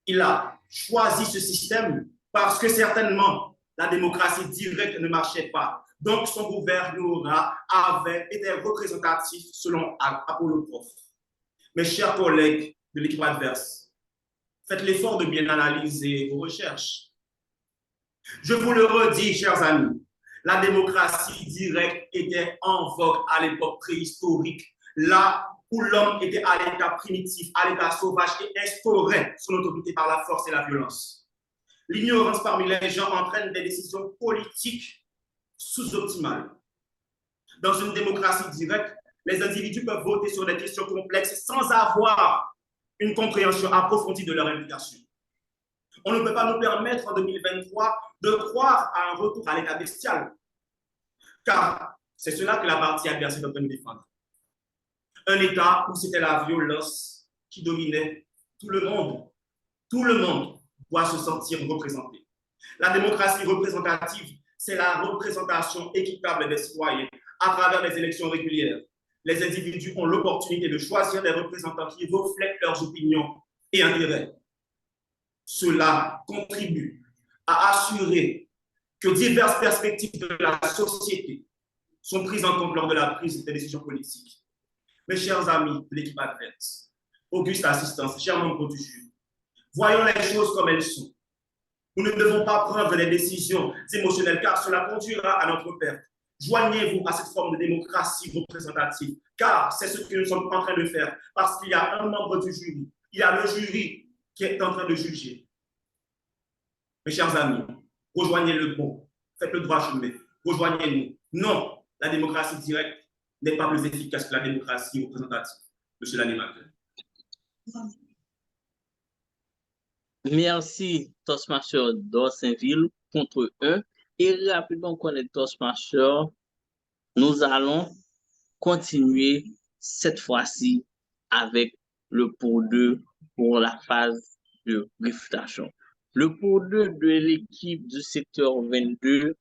Il a choisi ce système parce que certainement la démocratie directe ne marchait pas. Donc son gouvernorat avait été représentatif selon Apollo Prof. Mes chers collègues de l'équipe adverse, Faites l'effort de bien analyser vos recherches. Je vous le redis, chers amis, la démocratie directe était en vogue à l'époque préhistorique, là où l'homme était à l'état primitif, à l'état sauvage et instaurait son autorité par la force et la violence. L'ignorance parmi les gens entraîne des décisions politiques sous-optimales. Dans une démocratie directe, les individus peuvent voter sur des questions complexes sans avoir une compréhension approfondie de leur implication. On ne peut pas nous permettre en 2023 de croire à un retour à l'état bestial, car c'est cela que la partie adversaire doit nous défendre. Un état où c'était la violence qui dominait tout le monde. Tout le monde doit se sentir représenté. La démocratie représentative, c'est la représentation équitable des citoyens à travers les élections régulières. Les individus ont l'opportunité de choisir des représentants qui reflètent leurs opinions et intérêts. Cela contribue à assurer que diverses perspectives de la société sont prises en compte lors de la prise des décisions politiques. Mes chers amis de l'équipe adverse, auguste assistance, chers membres du jury, voyons les choses comme elles sont. Nous ne devons pas prendre des décisions émotionnelles car cela conduira à notre perte. Joignez-vous à cette forme de démocratie représentative car c'est ce que nous sommes en train de faire parce qu'il y a un membre du jury, il y a le jury qui est en train de juger. Mes chers amis, rejoignez le bon, faites le droit chemin, rejoignez-nous. Non, la démocratie directe n'est pas plus efficace que la démocratie représentative, monsieur l'animateur. Merci, Toastmaster d'Orsainville contre 1. Et rapidement, qu'on est Toastmaster, nous allons continuer cette fois-ci avec le pour 2 pour la phase de réfutation. Le pour 2 de l'équipe du secteur 22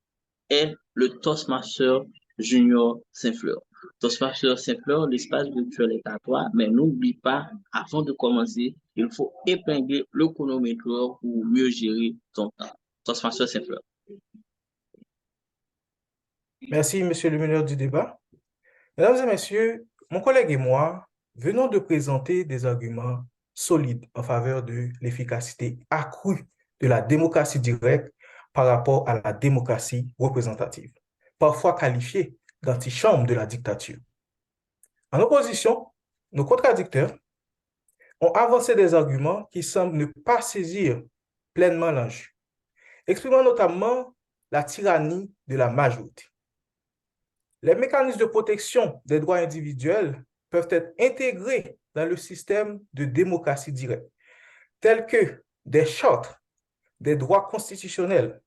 est le Toastmaster Junior Saint-Fleur. Toastmaster Saint-Fleur, l'espace virtuel est à toi, mais n'oublie pas, avant de commencer, il faut épingler le chronomètre pour mieux gérer ton temps. Toastmaster Saint-Fleur. Merci, monsieur le meneur du débat. Mesdames et messieurs, mon collègue et moi venons de présenter des arguments solides en faveur de l'efficacité accrue de la démocratie directe par rapport à la démocratie représentative, parfois qualifiée d'antichambre de la dictature. En opposition, nos contradicteurs ont avancé des arguments qui semblent ne pas saisir pleinement l'enjeu, exprimant notamment la tyrannie de la majorité. Les mécanismes de protection des droits individuels peuvent être intégrés dans le système de démocratie directe, tels que des chartes, des droits constitutionnels.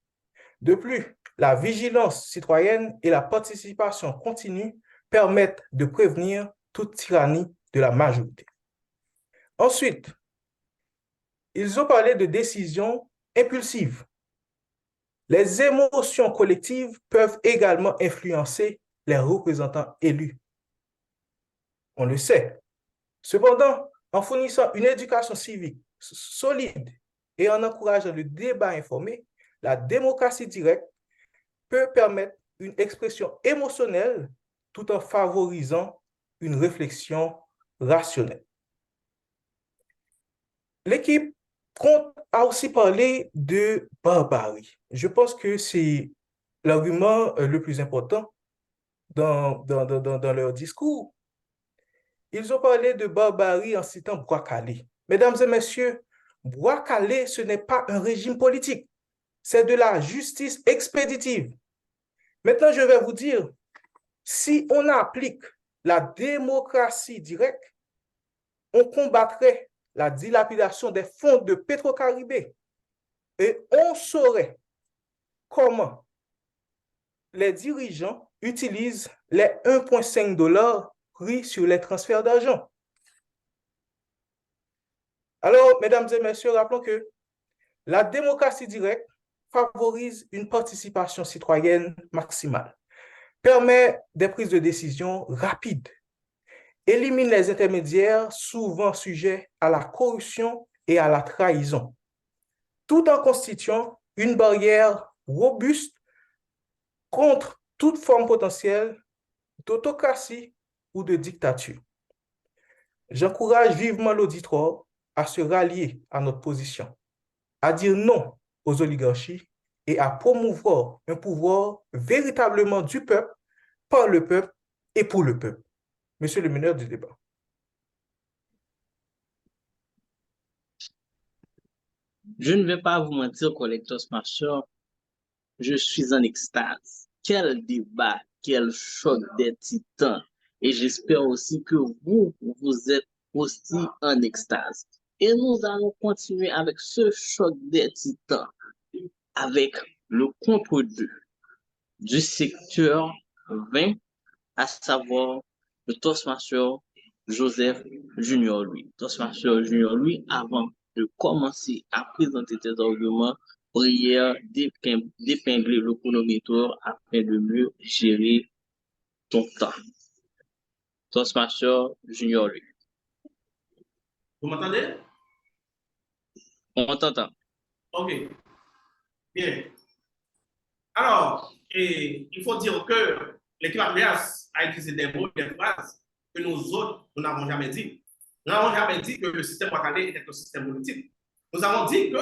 De plus, la vigilance citoyenne et la participation continue permettent de prévenir toute tyrannie de la majorité. Ensuite, ils ont parlé de décisions impulsives. Les émotions collectives peuvent également influencer les représentants élus. On le sait. Cependant, en fournissant une éducation civique solide et en encourageant le débat informé, la démocratie directe peut permettre une expression émotionnelle tout en favorisant une réflexion rationnelle. L'équipe a aussi parlé de barbarie. Je pense que c'est l'argument le plus important dans leur discours. Ils ont parlé de barbarie en citant Bois-Calais. Mesdames et messieurs, Bois-Calais, ce n'est pas un régime politique. C'est de la justice expéditive. Maintenant, je vais vous dire, si on applique la démocratie directe, on combattrait la dilapidation des fonds de Petro-Caribé et on saurait comment les dirigeants utilisent les 1,5 $ pris sur les transferts d'argent. Alors, mesdames et messieurs, rappelons que la démocratie directe favorise une participation citoyenne maximale, permet des prises de décision rapides, élimine les intermédiaires souvent sujets à la corruption et à la trahison, tout en constituant une barrière robuste contre toute forme potentielle d'autocratie ou de dictature. J'encourage vivement l'auditoire à se rallier à notre position, à dire non aux oligarchies et à promouvoir un pouvoir véritablement du peuple, par le peuple et pour le peuple. Monsieur le meneur du débat. Je ne vais pas vous mentir, collecteurs marcheurs, je suis en extase. Quel débat, quel choc des titans. Et j'espère aussi que vous êtes aussi en extase. Et nous allons continuer avec ce choc des titans, avec le contre-deux du secteur 20, à savoir le Toastmaster Joseph Junior Louis. Toastmaster Junior Louis, avant de commencer à présenter tes arguments, prière d'épingler le chronomètre afin de mieux gérer ton temps. Toastmaster Junior Louis. Vous m'entendez? On t'entend. OK. Bien. Alors, il faut dire que l'équipe adverse a utilisé des mots, des phrases que nous autres, nous n'avons jamais dit. Nous n'avons jamais dit que le système ouattalier était un système politique. Nous avons dit que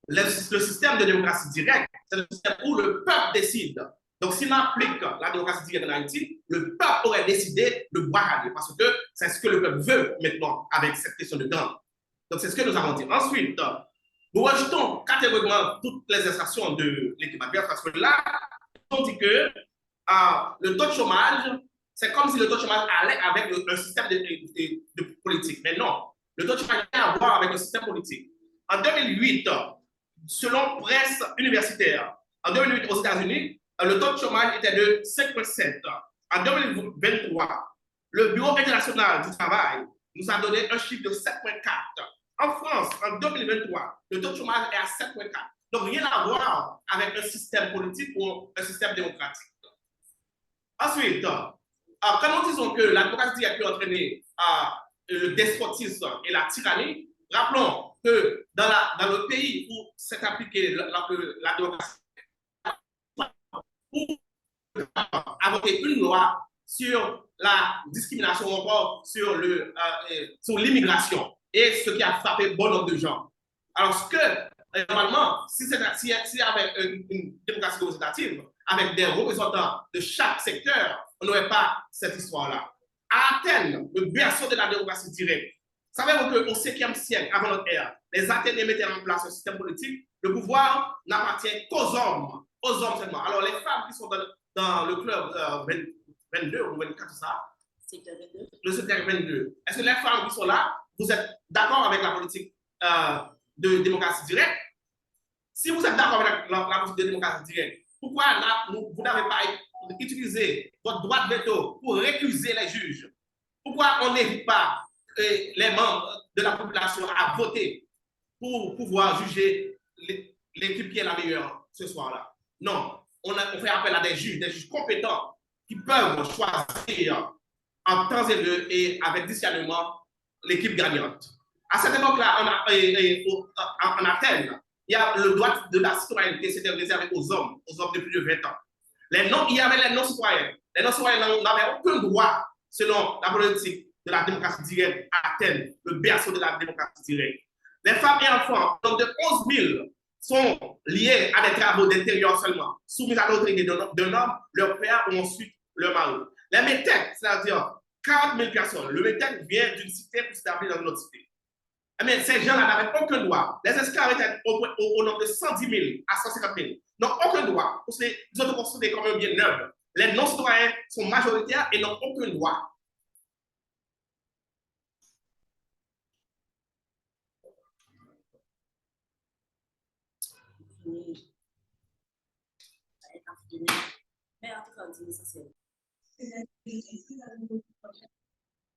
le système de démocratie directe, c'est le système où le peuple décide. Donc, si on applique la démocratie directe en Haïti, le peuple aurait décidé de ouattalier parce que c'est ce que le peuple veut maintenant avec cette question de gang. Donc, c'est ce que nous avons dit. Ensuite, nous rejetons catégoriquement toutes les extractions de l'équipe adverse parce que là, on dit que le taux de chômage, c'est comme si le taux de chômage allait avec un système de politique. Mais non, le taux de chômage n'a rien à voir avec le système politique. En 2008, selon presse universitaire, en 2008 aux États-Unis, le taux de chômage était de 5,7. En 2023, le Bureau international du travail nous a donné un chiffre de 7,4. En France, en 2023, le taux de chômage est à 7,4. Donc, rien à voir avec un système politique ou un système démocratique. Ensuite, quand nous disons que la démocratie a pu entraîner le despotisme et la tyrannie, rappelons que dans le pays où s'est appliquée la démocratie, a voté une loi sur la discrimination ou encore sur l'immigration et ce qui a frappé bon nombre de gens. Alors, ce que, normalement, s'il y avait une démocratie représentative, avec des représentants de chaque secteur, on n'aurait pas cette histoire-là. À Athènes, le berceau de la démocratie directe, savez-vous qu'au 5e siècle, avant notre ère, les Athéniens mettaient en place un système politique, le pouvoir n'appartient qu'aux hommes seulement. Alors, les femmes qui sont dans le club 22 ou 24, ça, le secteur 22, est-ce que les femmes qui sont là, vous êtes d'accord avec la politique de démocratie directe? Si vous êtes d'accord avec la politique de démocratie directe, pourquoi là, vous n'avez pas utilisé votre droit de veto pour récuser les juges? Pourquoi on n'invite pas les membres de la population à voter pour pouvoir juger l'équipe qui est la meilleure ce soir-là? Non, on fait appel à des juges compétents qui peuvent choisir en temps et lieu et avec discernement l'équipe gagnante. À cette époque-là, en Athènes, il y a le droit de la citoyenneté, c'était réservé aux hommes de plus de 20 ans. Il y avait les non-citoyens. Les non-citoyens n'avaient aucun droit selon la politique de la démocratie directe à Athènes, le berceau de la démocratie directe. Les femmes et enfants, donc de 11 000, sont liés à des travaux d'intérieur seulement, soumis à l'autorité d'un homme, leur père ou ensuite leur mari. Les métèques, c'est-à-dire 40 000 personnes, le métèque vient d'une cité pour s'établir dans une autre cité. Mais ces gens-là n'avaient aucun droit. Les esclaves étaient au nombre de 110 000 à 150 000. Donc, aucun droit. Ils ont été considérés comme un bien noble. Les non-citoyens sont majoritaires et n'ont aucun droit.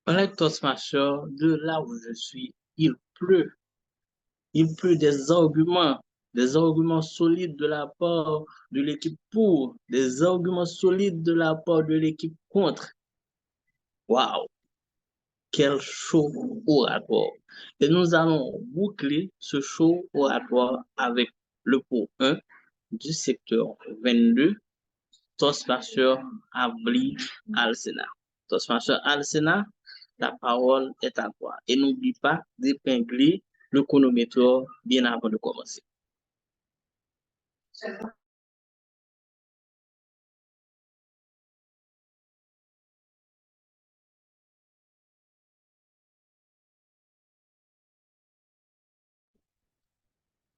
Honnête Toastmaster, de là où je suis, il pleut. Il pleut des arguments solides de la part de l'équipe pour, des arguments solides de la part de l'équipe contre. Waouh! Quel show oratoire! Et nous allons boucler ce show oratoire avec le pot 1 du secteur 22, Toastmaster Abli Al-Sena. Toastmaster Al-Sena, la parole est à toi. Et n'oublie pas d'épingler le chronomètre bien avant de commencer.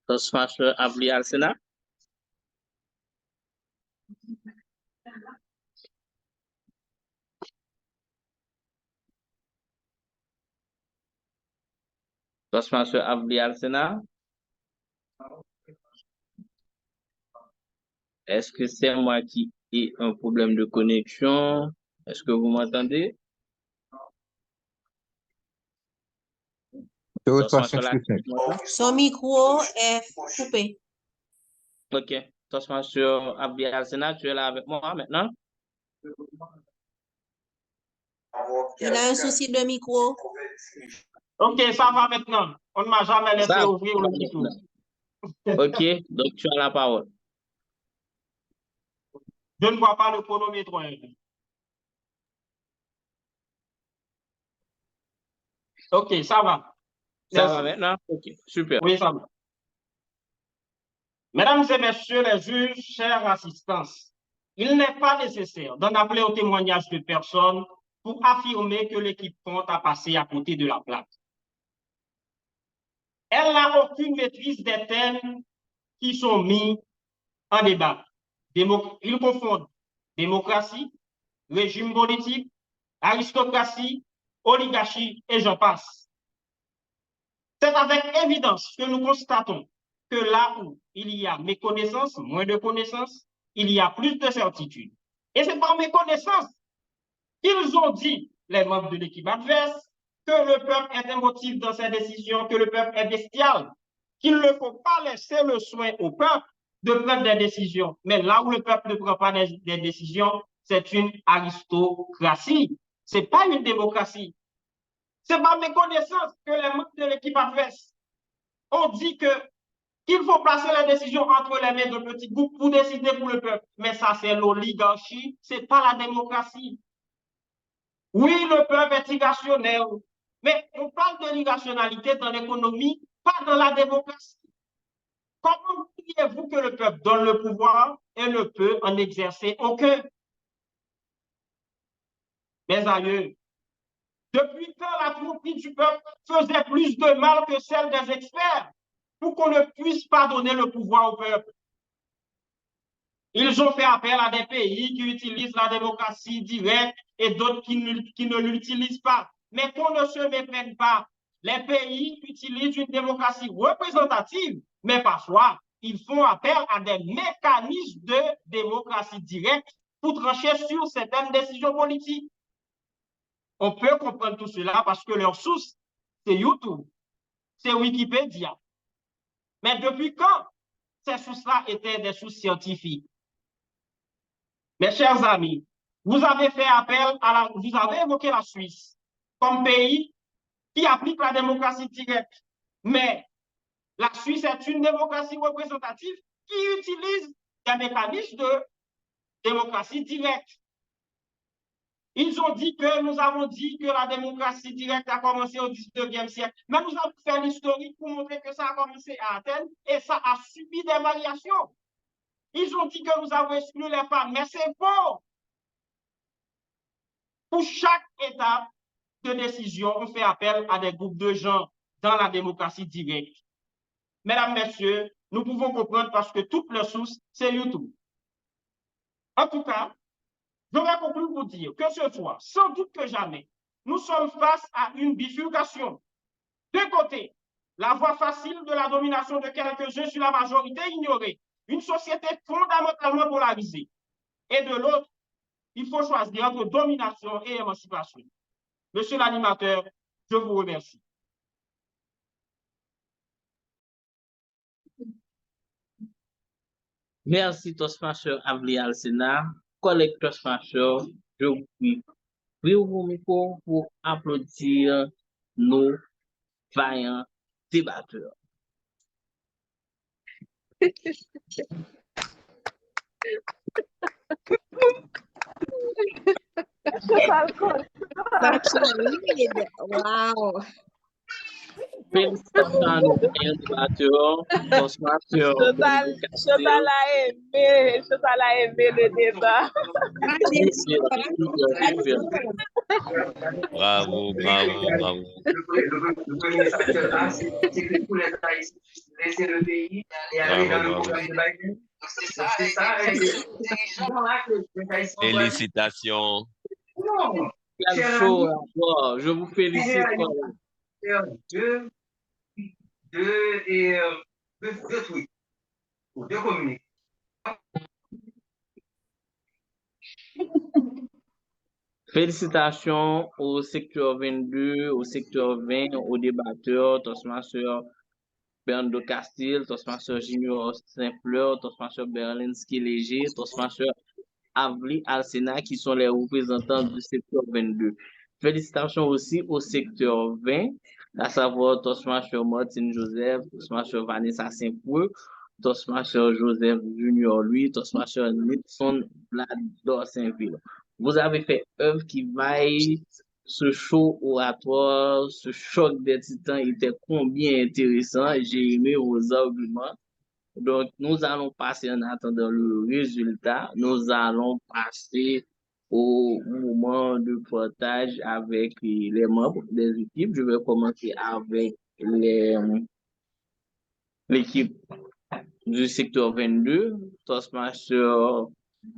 Toastmaster Avli Alsena. Toastmaster Avli Alsena. Est-ce que c'est moi qui ai un problème de connexion? Est-ce que vous m'entendez? Son micro est coupé. Ok. Toastmaster Avli Alsena, tu es là avec moi maintenant? Il a un souci de micro. Ok, ça va maintenant. On ne m'a jamais laissé Ça, ouvrir le micro. ok, donc tu as la parole. Je ne vois pas le chronomètre. Ok, ça va. Ça Merci. va maintenant? Ok, super. Oui, ça va. Mesdames et messieurs les juges, chers assistants, il n'est pas nécessaire d'en appeler au témoignage de personne pour affirmer que l'équipe compte a passé à côté de la plaque. Elle n'a aucune maîtrise des thèmes qui sont mis en débat. Ils confondent démocratie, régime politique, aristocratie, oligarchie et j'en passe. C'est avec évidence que nous constatons que là où il y a méconnaissance, moins de connaissances, il y a plus de certitude. Et c'est par méconnaissance qu'ils ont dit, les membres de l'équipe adverse, que le peuple est émotif dans ses décisions, que le peuple est bestial, qu'il ne faut pas laisser le soin au peuple de prendre des décisions. Mais là où le peuple ne prend pas des décisions, c'est une aristocratie. Ce n'est pas une démocratie. C'est par méconnaissance que les membres de l'équipe adverse ont dit qu'il faut placer les décisions entre les mains de petits groupes pour décider pour le peuple. Mais ça, c'est l'oligarchie, ce n'est pas la démocratie. Oui, le peuple est irrationnel, mais on parle de l'irrationalité dans l'économie, pas dans la démocratie. Comment voulez-vous que le peuple donne le pouvoir et ne peut en exercer aucun? Mes aïeux, depuis quand la tromperie du peuple faisait plus de mal que celle des experts pour qu'on ne puisse pas donner le pouvoir au peuple? Ils ont fait appel à des pays qui utilisent la démocratie directe et d'autres qui ne l'utilisent pas. Mais qu'on ne se méprenne pas. Les pays utilisent une démocratie représentative, mais parfois, ils font appel à des mécanismes de démocratie directe pour trancher sur certaines décisions politiques. On peut comprendre tout cela parce que leur source, c'est YouTube, c'est Wikipédia. Mais depuis quand ces sources-là étaient des sources scientifiques? Mes chers amis, vous avez fait appel vous avez évoqué la Suisse comme pays qui applique la démocratie directe. Mais la Suisse est une démocratie représentative qui utilise des mécanismes de démocratie directe. Ils ont dit que nous avons dit que la démocratie directe a commencé au 19e siècle. Mais nous avons fait l'historique pour montrer que ça a commencé à Athènes et ça a subi des variations. Ils ont dit que nous avons exclu les femmes, mais c'est faux. Pour chaque étape de décision, on fait appel à des groupes de gens dans la démocratie directe. Mesdames, messieurs, nous pouvons comprendre parce que toutes les sources, c'est YouTube. En tout cas, je vais conclure pour dire que ce soir, sans doute que jamais, nous sommes face à une bifurcation. D'un côté, la voie facile de la domination de quelques-uns sur la majorité ignorée, une société fondamentalement polarisée. Et de l'autre, il faut choisir entre domination et émancipation. Monsieur l'animateur, je vous remercie. Merci, Toastmaster Avli Alsena. Collègue Toastmaster, je vous prie, vos micros pour applaudir nos vaillants débatteurs. Machalide. Wow. Félicitations à nos animateurs, Toastmasters, Chantal a aimé le débat. Bravo, bravo, bravo. Le premier facteur A, c'est que tous les Haïtiens laisser le pays et aller dans le programme de Biden. C'est ça, et les gens là que les Haïtiens. Félicitations. Non, quel show à voir. Je vous félicite. Deux tweets, ou deux communiqués. Félicitations au secteur 22, au secteur 20, aux débatteurs, Toastmaster Bernardo Castille, Toastmaster Junior Saint-Fleur, Toastmaster Berlinski Léger, Toastmaster Avli Alsena, qui sont les représentants du secteur 22. Félicitations aussi au secteur 20, à savoir Toastmaster Martin Joseph, Toastmaster Vanessa Saint-Preux, Toastmaster Joseph Junior Louis, Toastmaster Nixon Vlador Saint-Ville. Vous avez fait œuvre qui vaille. Ce show oratoire, ce choc des titans était combien intéressant. J'ai aimé vos arguments. Donc, nous allons passer en attendant le résultat. Nous allons passer au moment de partage avec les membres des équipes. Je vais commencer avec l'équipe du secteur 22, Toastmaster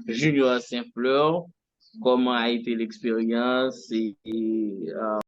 Junior Saint-Fleur. Comment a été l'expérience et